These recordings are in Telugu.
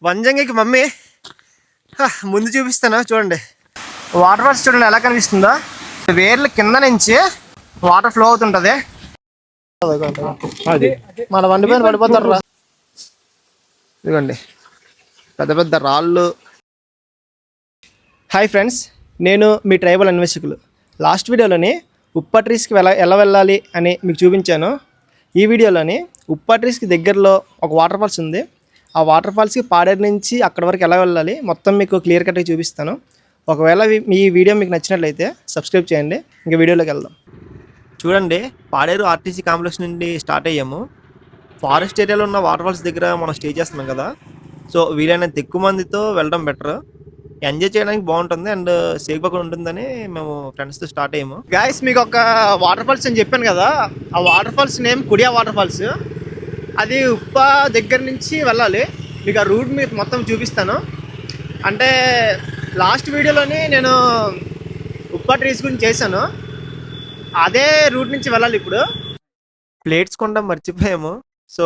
వంజంగికి మమ్మీ ముందు చూపిస్తాను చూడండి. వాటర్ ఫాల్స్ చూడండి ఎలా కనిపిస్తుందో. వేర్ల కింద నుంచి వాటర్ ఫ్లో అవుతుంటది. మన వండి పైన పడిపోతారు రా. ఇదిగోండి పెద్ద పెద్ద రాళ్ళు. హాయ్ ఫ్రెండ్స్, నేను మీ ట్రైబల్ అన్వేషకులు. లాస్ట్ వీడియోలోని ఉప్ప ట్రీస్కి ఎలా వెళ్ళాలి అని మీకు చూపించాను. ఈ వీడియోలోని ఉప్ప ట్రీస్కి దగ్గరలో ఒక వాటర్ ఫాల్స్ ఉంది. ఆ వాటర్ ఫాల్స్కి పాడేరు నుంచి అక్కడి వరకు ఎలా వెళ్ళాలి మొత్తం మీకు క్లియర్ కట్గా చూపిస్తాను. ఒకవేళ మీ వీడియో మీకు నచ్చినట్లయితే సబ్స్క్రైబ్ చేయండి. ఇంకా వీడియోలోకి వెళ్దాం. చూడండి, పాడేరు ఆర్టీసీ కాంప్లెక్స్ నుండి స్టార్ట్ అయ్యాము. ఫారెస్ట్ ఏరియాలో ఉన్న వాటర్ ఫాల్స్ దగ్గర మనం స్టే చేస్తున్నాం కదా. సో వీలైనంత ఎక్కువ మందితో వెళ్ళడం బెటర్, ఎంజాయ్ చేయడానికి బాగుంటుంది అండ్ సేఫ్గా కూడా ఉంటుందని మేము ఫ్రెండ్స్తో స్టార్ట్ అయ్యాము. గాయస్, మీకు ఒక వాటర్ ఫాల్స్ అని చెప్పాను కదా, ఆ waterfalls name Kudiya waterfalls. అది ఉప్ప దగ్గర నుంచి వెళ్ళాలి. మీకు ఆ రూట్ మీకు మొత్తం చూపిస్తాను. అంటే లాస్ట్ వీడియోలోని నేను ఉప్ప ట్రీస్ గురించి చేశాను, అదే రూట్ నుంచి వెళ్ళాలి. ఇప్పుడు ప్లేట్స్ కొనడం మర్చిపోయాము. సో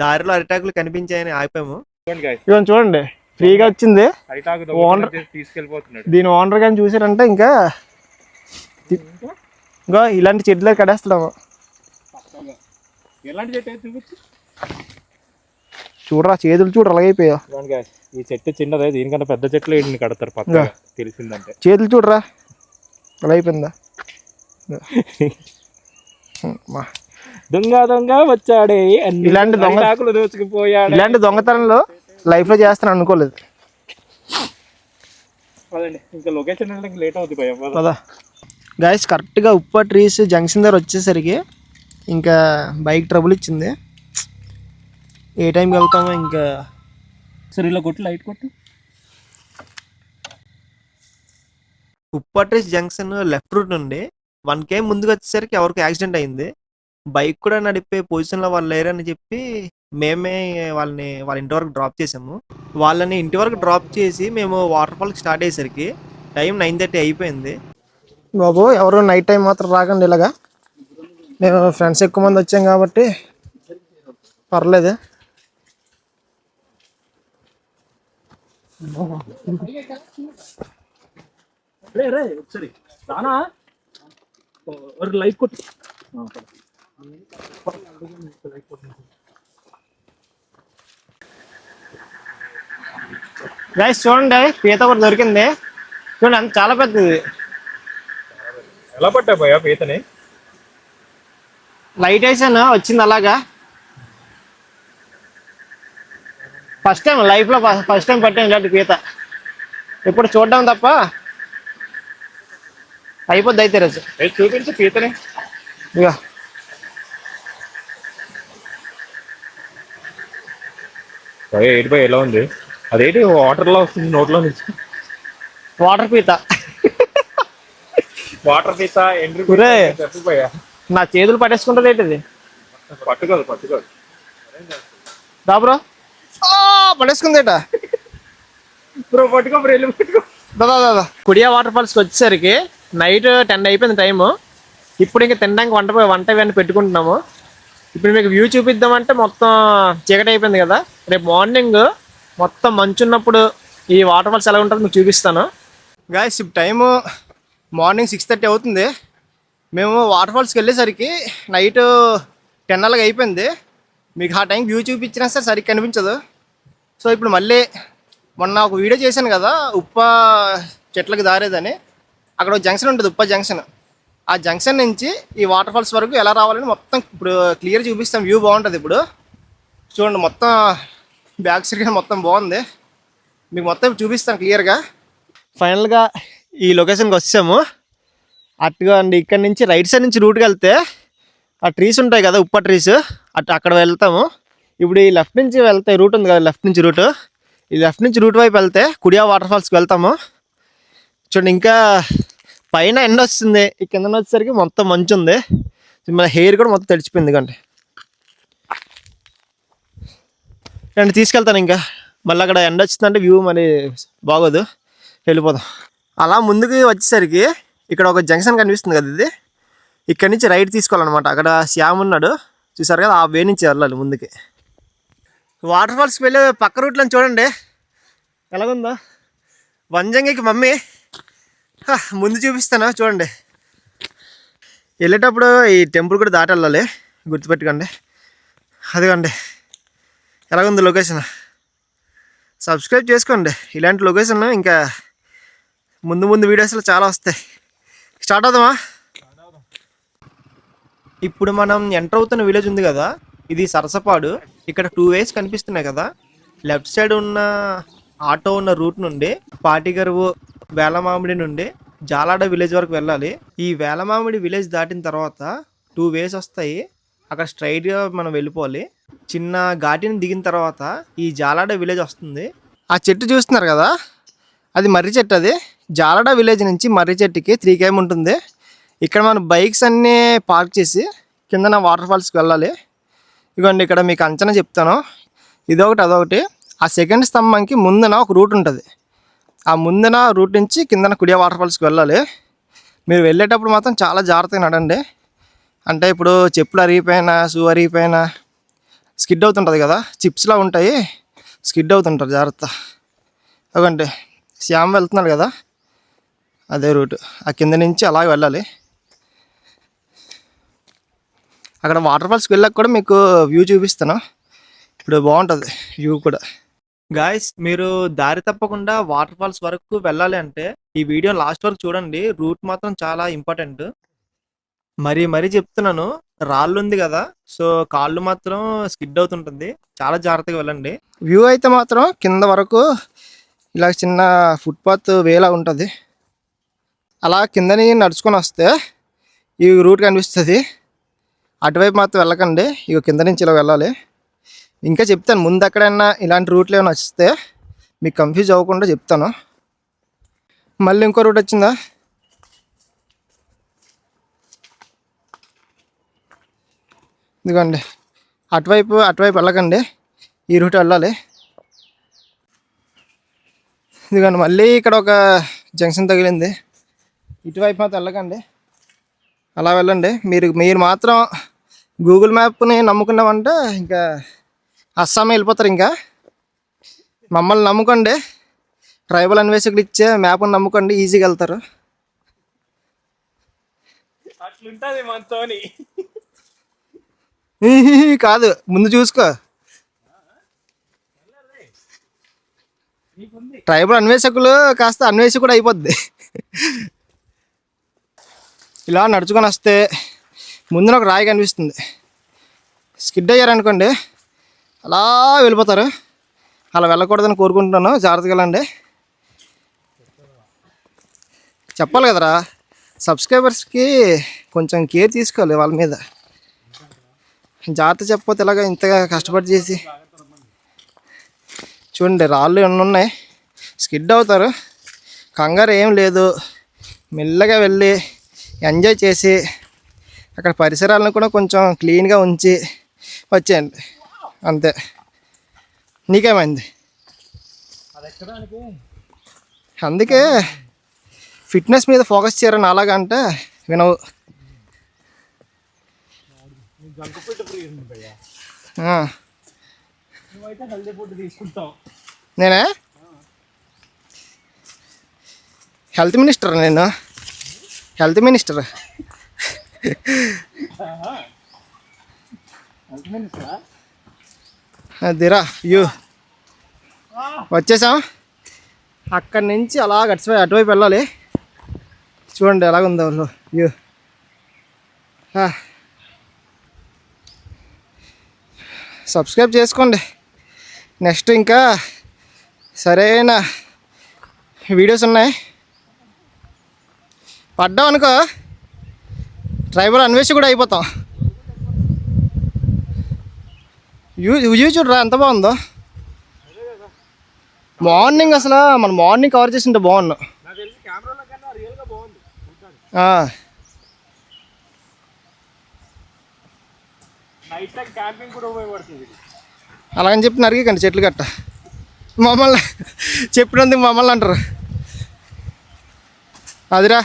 దారిలో అరిటాకులు కనిపించాయని ఆగిపోయాము. చూడండి, ఫ్రీగా వచ్చింది. ఓనర్ తీసుకెళ్ళిపోతున్నాడు. దీని ఓనర్ కానీ చూసారంటే ఇంకా ఇలాంటి చెట్లు కడేస్తాము. చూడరా, చేతులు చూడరు అలాగైపోయా. ఈ చెట్టు చిన్నదే, దీనికన్నా పెద్ద చెట్లు కడతారు పక్క. తెలిసిందంటే చేతులు చూడరా అలా అయిపోయిందా. దొంగ దొంగ వచ్చాడే, ఇలాంటి దొంగ దోచుకుపోయాడు. ఇలాంటి దొంగతనంలో లైఫ్ లో చేస్తాను అనుకోలేదు. ఇంకా లొకేషన్ లేట్ అవుతుంది కదా గాయస్. కరెక్ట్గా ఉప్ప ట్రీస్ జంక్షన్ దగ్గర వచ్చేసరికి ఇంకా బైక్ ట్రబుల్ ఇచ్చింది. ఏ టైంకి వెళ్తామో ఇంకా. సరే ఇలా కొట్టు, లైట్ కొట్టు. ఉప్ప ట్రీస్ జంక్షన్ లెఫ్ట్ రూట్ నుండి 1 km ముందుకు వచ్చేసరికి ఎవరికి యాక్సిడెంట్ అయింది. బైక్ కూడా నడిపే పొజిషన్లో వాళ్ళు లేరని చెప్పి మేమే వాళ్ళ ఇంటి వరకు డ్రాప్ చేసాము. వాళ్ళని ఇంటి వరకు డ్రాప్ చేసి మేము వాటర్ ఫాల్కి స్టార్ట్ అయ్యేసరికి టైం 9:30 అయిపోయింది. బాబు ఎవరు నైట్ టైం మాత్రం రాకండి ఇలాగా. మేము ఫ్రెండ్స్ ఎక్కువ మంది వచ్చాం కాబట్టి పర్లేదు. సరే రానా, లైట్ కొట్టు. గైస్ చూడండి, పీత కూడా దొరికింది. చూడండి అంత చాలా పెద్దది. ఎలా పట్టా పోయా పీతని? లైట్ వేసాను, వచ్చింది అలాగా. ఫస్ట్ టైం లైఫ్లో ఫస్ట్ టైం పట్టాను ఇలాంటి పీత. ఇప్పుడు చూడడం తప్ప అయిపోద్ది అయితే రోజు. చూపించు పీతని. ఇక ఏంటి పోయి ఎలా ఉంది? అదేంటి వాటర్ లో వస్తుంది నోట్లో నుంచి? వాటర్ పీత. వాటర్ పీత చెప్పిపోయా. నా చేతులు పట్టేసుకుంటుంది ఏంటిది? పట్టుకోదు దా బ్రో, పడేసుకుందేట బ్రో. పట్టుకో బ్రో, వెళ్ళి పట్టుకో. దాదా కుడియా వాటర్ ఫాల్స్కి వచ్చేసరికి నైట్ 10 అయిపోయింది టైము. ఇప్పుడు ఇంకా తినడానికి వంట ఇవన్నీ పెట్టుకుంటున్నాము. ఇప్పుడు మీకు వ్యూ చూపిద్దామంటే మొత్తం చీకటి అయిపోయింది కదా. రేపు మార్నింగ్ మొత్తం మంచు ఉన్నప్పుడు ఈ వాటర్ ఫాల్స్ ఎలా ఉంటుందో మీకు చూపిస్తాను. గాయస్, ఇప్పుడు టైము మార్నింగ్ 6:30 అవుతుంది. మేము వాటర్ ఫాల్స్కి వెళ్ళేసరికి నైట్ 10 అలాగ అయిపోయింది. మీకు ఆ టైంకి వ్యూ చూపించినా సరే సరిగ్గా కనిపించదు. సో ఇప్పుడు మళ్ళీ మొన్న ఒక వీడియో చేశాను కదా, ఉప్ప చెట్లకు దారేదని. అక్కడ ఒక జంక్షన్ ఉంటుంది, ఉప్ప జంక్షన్. ఆ జంక్షన్ నుంచి ఈ వాటర్ ఫాల్స్ వరకు ఎలా రావాలని మొత్తం ఇప్పుడు క్లియర్ చూపిస్తాం. వ్యూ బాగుంటుంది. ఇప్పుడు చూడండి, మొత్తం బ్యాక్ సైడ్ మొత్తం బాగుంది. మీకు మొత్తం చూపిస్తాను క్లియర్గా. ఫైనల్గా ఈ లొకేషన్కి వచ్చాము. అటుగా అండి, ఇక్కడ నుంచి రైట్ సైడ్ నుంచి రూట్కి వెళ్తే ఆ ట్రీస్ ఉంటాయి కదా, ఉప్ప ట్రీస్, అక్కడ వెళ్తాము. ఇప్పుడు ఈ లెఫ్ట్ నుంచి వెళ్తే రూట్ ఉంది కదా, లెఫ్ట్ నుంచి రూట్, ఈ లెఫ్ట్ నుంచి రూట్ వైపు వెళ్తే కుడియా వాటర్ ఫాల్స్కి వెళ్తాము. చూడండి, ఇంకా పైన ఎండ వస్తుంది, ఈ కింద వచ్చేసరికి మొత్తం మంచు ఉంది. మన హెయిర్ కూడా మొత్తం తడిచిపోయింది. కంటే నేను తీసుకెళ్తాను. ఇంకా మళ్ళీ అక్కడ ఎండ వచ్చిందంటే వ్యూ మరి బాగోదు, వెళ్ళిపోదాం. అలా ముందుకు వచ్చేసరికి ఇక్కడ ఒక జంక్షన్ కనిపిస్తుంది కదా, ఇది ఇక్కడ నుంచి రైట్ తీసుకోవాలన్నమాట. అక్కడ శ్యామ్ ఉన్నాడు చూసారు కదా, ఆ వే నుంచి వెళ్ళాలి ముందుకి. వాటర్ ఫాల్స్కి వెళ్ళే పక్క రూట్లో చూడండి ఎలాగుందో. వంజంగికి మమ్మీ ముందు చూపిస్తాను చూడండి. వెళ్ళేటప్పుడు ఈ టెంపుల్ కూడా దాటి వెళ్ళాలి, గుర్తుపెట్టుకోండి. అదిగోండి ఎలాగుంది లొకేషన్. సబ్స్క్రైబ్ చేసుకోండి, ఇలాంటి లొకేషన్ ఇంకా ముందు ముందు వీడియోస్లో చాలా వస్తాయి. స్టార్ట్ అవుదామా? ఇప్పుడు మనం ఎంటర్ అవుతున్న విలేజ్ ఉంది కదా, ఇది సరసపాడు. ఇక్కడ 2 ways కనిపిస్తున్నాయి కదా. లెఫ్ట్ సైడ్ ఉన్న ఆటో ఉన్న రూట్ నుండి పాటిగరువు వేలమామిడి నుండి జాలాడ విలేజ్ వరకు వెళ్ళాలి. ఈ వేలమామిడి విలేజ్ దాటిన తర్వాత 2 ways వస్తాయి. అక్కడ స్ట్రైట్గా మనం వెళ్ళిపోవాలి. చిన్న ఘాటిని దిగిన తర్వాత ఈ జాలాడ విలేజ్ వస్తుంది. ఆ చెట్టు చూస్తున్నారు కదా, అది మర్రి చెట్టు. అది జాలాడ విలేజ్ నుంచి మర్రి చెట్టుకి 3 km ఉంటుంది. ఇక్కడ మన బైక్స్ అన్నీ పార్క్ చేసి కిందన వాటర్ ఫాల్స్కి వెళ్ళాలి. ఇదిగోండి ఇక్కడ మీకు అంచనా చెప్తాను. ఇదొకటి అదొకటి. ఆ సెకండ్ స్తంభంకి ముందున ఒక రూట్ ఉంటుంది. ఆ ముందున రూట్ నుంచి కిందన కుడియా వాటర్ ఫాల్స్కి వెళ్ళాలి. మీరు వెళ్ళేటప్పుడు మాత్రం చాలా జాగ్రత్తగా నడండి. అంటే ఇప్పుడు చెప్పులు అరిగిపోయినా, షూ అరిగిపోయినా స్కిడ్ అవుతుంటుంది కదా, చిప్స్లా ఉంటాయి, స్కిడ్ అవుతుంటారు, జాగ్రత్త. అదండి శ్యామ్ వెళ్తున్నాడు కదా, అదే రూట్. ఆ కింద నుంచి అలాగే వెళ్ళాలి. అక్కడ వాటర్ ఫాల్స్కి వెళ్ళాక కూడా మీకు వ్యూ చూపిస్తాను. ఇప్పుడు బాగుంటుంది వ్యూ కూడా. గాయస్, మీరు దారి తప్పకుండా వాటర్ ఫాల్స్ వరకు వెళ్ళాలి అంటే ఈ వీడియో లాస్ట్ వరకు చూడండి. రూట్ మాత్రం చాలా ఇంపార్టెంట్. మరీ చెప్తున్నాను, రాళ్ళు ఉంది కదా, సో కాళ్ళు మాత్రం స్కిడ్ అవుతుంటుంది, చాలా జాగ్రత్తగా వెళ్ళండి. వ్యూ అయితే మాత్రం కింద వరకు ఇలా చిన్న ఫుట్పాత్ వేలా ఉంటుంది. అలా కిందని నడుచుకొని వస్తే ఈ రూట్ కనిపిస్తుంది. అటువైపు మాత్రం వెళ్ళకండి, ఇక కింద నుంచి ఇలా వెళ్ళాలి. ఇంకా చెప్తాను, ముందు ఎక్కడైనా ఇలాంటి రూట్లు ఏమైనా వస్తే మీకు కన్ఫ్యూజ్ అవ్వకుండా చెప్తాను. మళ్ళీ ఇంకో రూట్ వచ్చిందా, ఇదిగోండి. అటువైపు వెళ్ళకండి, ఈ రూట్ వెళ్ళాలి. ఇదిగోండి మళ్ళీ ఇక్కడ ఒక జంక్షన్ తగిలింది. ఇటువైపు మాత్రం వెళ్ళకండి, అలా వెళ్ళండి. మీరు మాత్రం గూగుల్ మ్యాప్ని నమ్ముకున్నామంటే ఇంకా అస్సాం వెళ్ళిపోతారు. ఇంకా మమ్మల్ని నమ్ముకోండి, ట్రైబల్ అన్వేషకులు ఇచ్చే మ్యాప్ని నమ్ముకోండి, ఈజీగా వెళ్తారు. అట్లుంటది మనతోని. కాదు, ముందు చూసుకో. ట్రైబల్ అన్వేషకులు కాస్త అన్వేషకుడు అయిపోద్ది. ఇలా నడుచుకొని వస్తే ముందున ఒక రాయి కనిపిస్తుంది. స్కిడ్ అయ్యారనుకోండి అలా వెళ్ళిపోతారు. అలా వెళ్ళకూడదని కోరుకుంటున్నాను, జాగ్రత్తగా వెళ్ళండి. చెప్పాలి కదరా, సబ్స్క్రైబర్స్కి కొంచెం కేర్ తీసుకోవాలి వాళ్ళ మీద. జాగ్రత్త చెప్పకపోతే ఇలాగ ఇంతగా కష్టపడి చేసి చూడండి, రాళ్ళు ఎన్ని ఉన్నాయి, స్కిడ్ అవుతారు. కంగారు ఏం లేదు, మెల్లగా వెళ్ళి ఎంజాయ్ చేసి అక్కడ పరిసరాలను కూడా కొంచెం క్లీన్గా ఉంచి వచ్చేయండి, అంతే. నీకేమైంది? అందుకే ఫిట్నెస్ మీద ఫోకస్ చేయరని అలాగంటే వినవు. నేనే హెల్త్ మినిస్టర్, నేను హెల్త్ మినిస్టర్. అదిరా యూ వచ్చేసాం. అక్కడి నుంచి అలా అటువైపు వెళ్ళాలి. చూడండి ఎలాగుందో వ్యూ. సబ్స్క్రైబ్ చేసుకోండి. నెక్స్ట్ ఇంకా సరైన వీడియోస్ ఉన్నాయి. పడ్డాం అనుకో ట్రైబల్ అన్వేషకుడు అయిపోతాం. వ్యూ చూడరా ఎంత బాగుందో. మార్నింగ్ అసలు మనం మార్నింగ్ కవర్ చేసింటే బాగున్నాం. అలాగని చెప్పి నరికండి చెట్లు గట్ట. మమ్మల్ని చెప్పినందుకు మమ్మల్ని అంటారు. అదిరా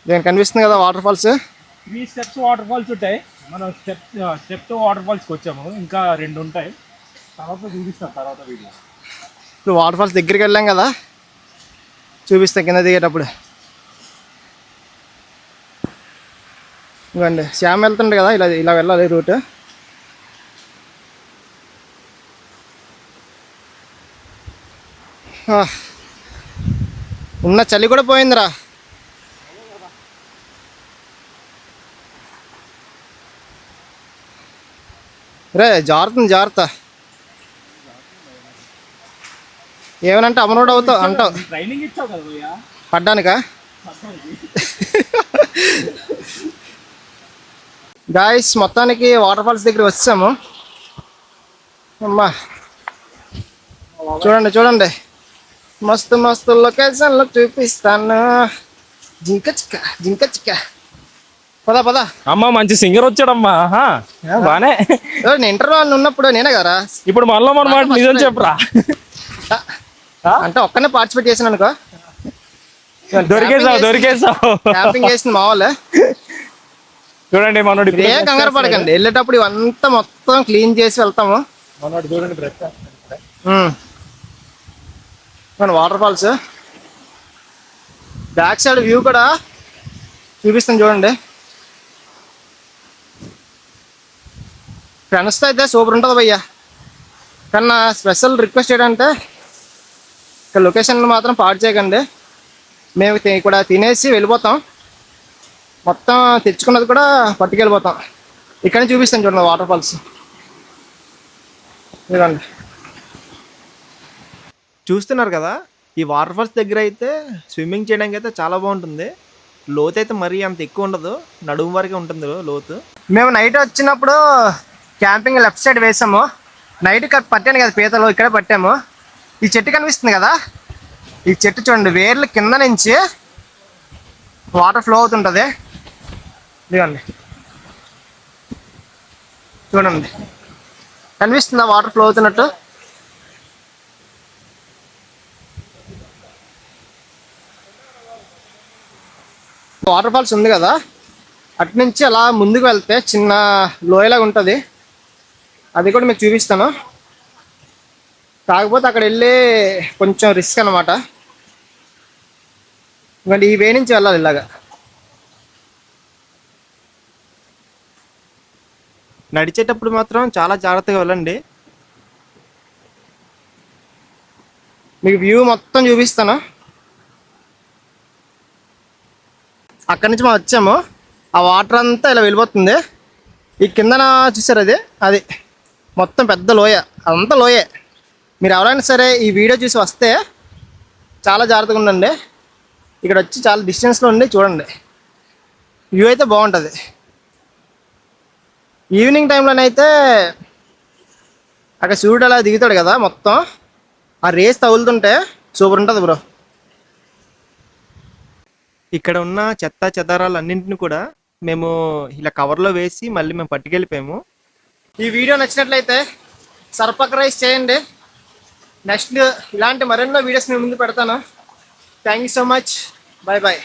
దేని కనిపిస్తుంది కదా water falls. 3 steps water falls ఉంటాయి. మనం స్టెప్ వాటర్ ఫాల్స్కి వచ్చాము, ఇంకా 2 ఉంటాయి, తర్వాత చూపిస్తాను తర్వాత వీడియో. ఇప్పుడు వాటర్ ఫాల్స్ దగ్గరికి వెళ్ళాం కదా, చూపిస్తా కింద దిగేటప్పుడు. ఇవ్వండి శ్యామ్ వెళ్తుండే కదా, ఇలా ఇలా వెళ్ళాలి రూట్. ఉన్న చలి కూడా పోయిందిరా. రే జాగ్రత్త ఏమనంటే అమరోడు అవుతావు అంటావు. ట్రైనింగ్ ఇచ్చావు కదా భయ్యా పడ్డానికా? గాయస్ మొత్తానికి వాటర్ ఫాల్స్ దగ్గర వచ్చాము. అమ్మా చూడండి మస్తు లొకేషన్లో చూపిస్తాను. జింక చిక్క పద. అమ్మా మంచి సింగర్ వచ్చాడమ్మా, బానే. నేను ఇంటర్వ్యూ ఉన్నప్పుడు నేనే కదా. ఇప్పుడు మనలో మన మాట నిజం చెప్పరా. అంటే ఒక్కనే పార్టిసిపేట్ చేసాను అనుకో. దొరికేసావు. క్యాంపింగ్ చేసింది మా వాళ్ళే. చూడండి మనోడు ఏం కంగారు పడకండి, వెళ్ళేటప్పుడు ఇవంతా మొత్తం క్లీన్ చేసి వెళ్తాము. మనోడు చూడండి మన water falls back side view కూడా చూపిస్తాను చూడండి. ఫ్రెండ్స్తో అయితే సూపర్ ఉంటుంది భయ్యా. కానీ నా స్పెషల్ రిక్వెస్ట్ ఏంటంటే ఇక్కడ లొకేషన్ మాత్రం పాడు చేయకండి. మేము ఇక్కడ తినేసి వెళ్ళిపోతాం, మొత్తం తెచ్చుకున్నది కూడా పట్టుకెళ్ళిపోతాం. ఇక్కడనే చూపిస్తాను చూడండి వాటర్ ఫాల్స్. ఇదిగోండి చూస్తున్నారు కదా, ఈ వాటర్ ఫాల్స్ దగ్గర అయితే స్విమ్మింగ్ చేయడానికి అయితే చాలా బాగుంటుంది. లోతు అయితే మరీ అంత ఎక్కువ ఉండదు, నడుము వరకే ఉంటుంది లోతు. మేము నైట్ వచ్చినప్పుడు క్యాంపింగ్ లెఫ్ట్ సైడ్ వేసాము. నైట్ పట్టాను కదా పీతలు, ఇక్కడే పట్టాము. ఈ చెట్టు కనిపిస్తుంది కదా, ఈ చెట్టు చూడండి వేర్లు కింద నుంచి వాటర్ ఫ్లో అవుతుంటుంది. ఇదిగోండి చూడండి కనిపిస్తుందా వాటర్ ఫ్లో అవుతున్నట్టు. వాటర్ ఫాల్స్ ఉంది కదా, అటు నుంచి అలా ముందుకు వెళ్తే చిన్న లోయలాగా ఉంటుంది, అది కూడా మీకు చూపిస్తాను. కాకపోతే అక్కడ వెళ్ళి కొంచెం రిస్క్ అనమాట. ఇంకోటి ఈ వే నుంచి వెళ్ళాలి ఇలాగా. నడిచేటప్పుడు మాత్రం చాలా జాగ్రత్తగా వెళ్ళండి. మీకు వ్యూ మొత్తం చూపిస్తాను. అక్కడి నుంచి మనం వచ్చాము, ఆ వాటర్ అంతా ఇలా వెళ్ళిపోతుంది. ఈ కిందన చూసారు అది మొత్తం పెద్ద లోయ, అదంతా లోయే. మీరు ఎవరైనా సరే ఈ వీడియో చూసి వస్తే చాలా జాగ్రత్తగా ఉండండి. ఇక్కడ వచ్చి చాలా డిస్టెన్స్లో ఉండి చూడండి, వ్యూ అయితే బాగుంటుంది. ఈవినింగ్ టైంలోనైతే అక్కడ సూర్యుడు అలా దిగుతాడు కదా, మొత్తం ఆ రేస్ తగులుతుంటే సూపర్ ఉంటుంది బ్రో. ఇక్కడ ఉన్న చెత్త చెదారాలు అన్నింటిని కూడా మేము ఇలా కవర్లో వేసి మళ్ళీ మేము పట్టుకెళ్ళిపోయాము. ఈ వీడియో నచ్చినట్లయితే సబ్స్క్రైబ్ చేయండి. నెక్స్ట్ ఇలాంటి మరెన్నో వీడియోస్ నేను ముందు పెడతాను. Thank you so much. Bye.